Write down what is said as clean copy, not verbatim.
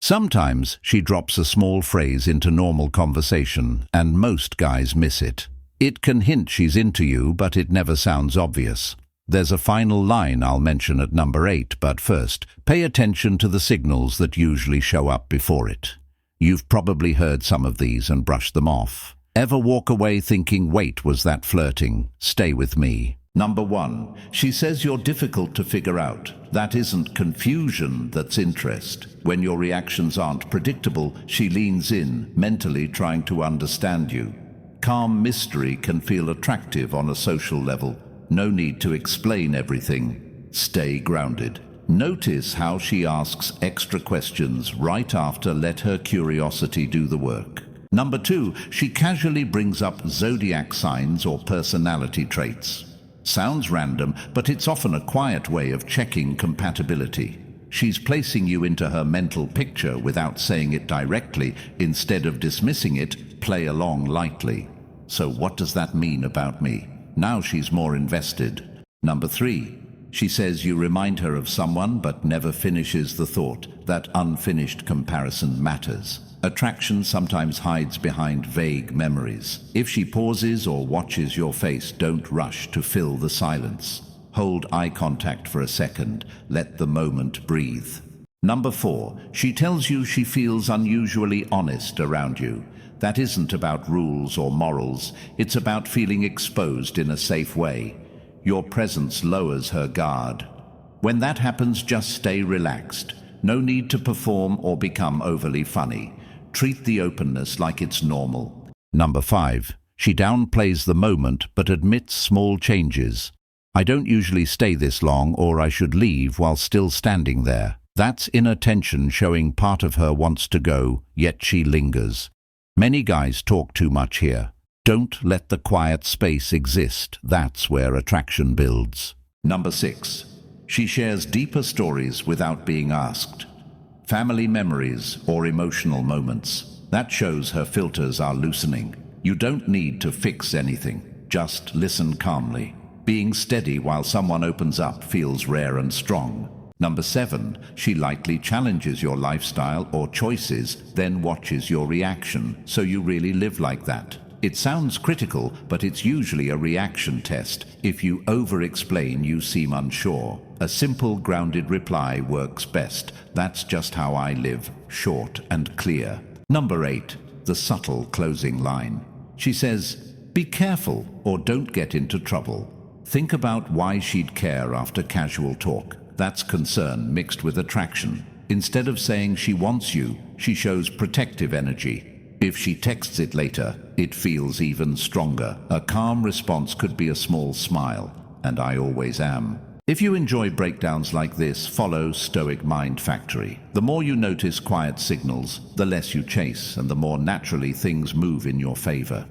Sometimes she drops a small phrase into normal conversation, and most guys miss it. It can hint she's into you, but it never sounds obvious. There's a final line I'll mention at number 8, but first, pay attention to the signals that usually show up before it. You've probably heard some of these and brushed them off. Ever walk away thinking, wait, was that flirting? Stay with me. Number 1, she says you're difficult to figure out. That isn't confusion, that's interest. When your reactions aren't predictable, she leans in, mentally trying to understand you. Calm mystery can feel attractive on a social level. No need to explain everything. Stay grounded. Notice how she asks extra questions right after. Let her curiosity do the work. Number 2, she casually brings up zodiac signs or personality traits. Sounds random, but it's often a quiet way of checking compatibility. She's placing you into her mental picture without saying it directly. Instead of dismissing it, play along lightly. So what does that mean about me? Now she's more invested. Number 3, she says you remind her of someone but never finishes the thought. That unfinished comparison matters. Attraction sometimes hides behind vague memories. If she pauses or watches your face, don't rush to fill the silence. Hold eye contact for a second. Let the moment breathe. Number 4, she tells you she feels unusually honest around you. That isn't about rules or morals. It's about feeling exposed in a safe way. Your presence lowers her guard. When that happens, just stay relaxed. No need to perform or become overly funny. Treat the openness like it's normal. Number 5, she downplays the moment but admits small changes. I don't usually stay this long, or I should leave while still standing there. That's inner tension showing part of her wants to go, yet she lingers. Many guys talk too much here. Don't let the quiet space exist. That's where attraction builds. Number 6, she shares deeper stories without being asked. Family memories or emotional moments. That shows her filters are loosening. You don't need to fix anything. Just listen calmly. Being steady while someone opens up feels rare and strong. Number 7, she lightly challenges your lifestyle or choices, then watches your reaction. So you really live like that. It sounds critical, but it's usually a reaction test. If you over-explain, you seem unsure. A simple, grounded reply works best. That's just how I live, short and clear. Number 8, the subtle closing line. She says, be careful or don't get into trouble. Think about why she'd care after casual talk. That's concern mixed with attraction. Instead of saying she wants you, she shows protective energy. If she texts it later, it feels even stronger. A calm response could be a small smile, and I always am. If you enjoy breakdowns like this, follow Stoic Mind Factory. The more you notice quiet signals, the less you chase, and the more naturally things move in your favor.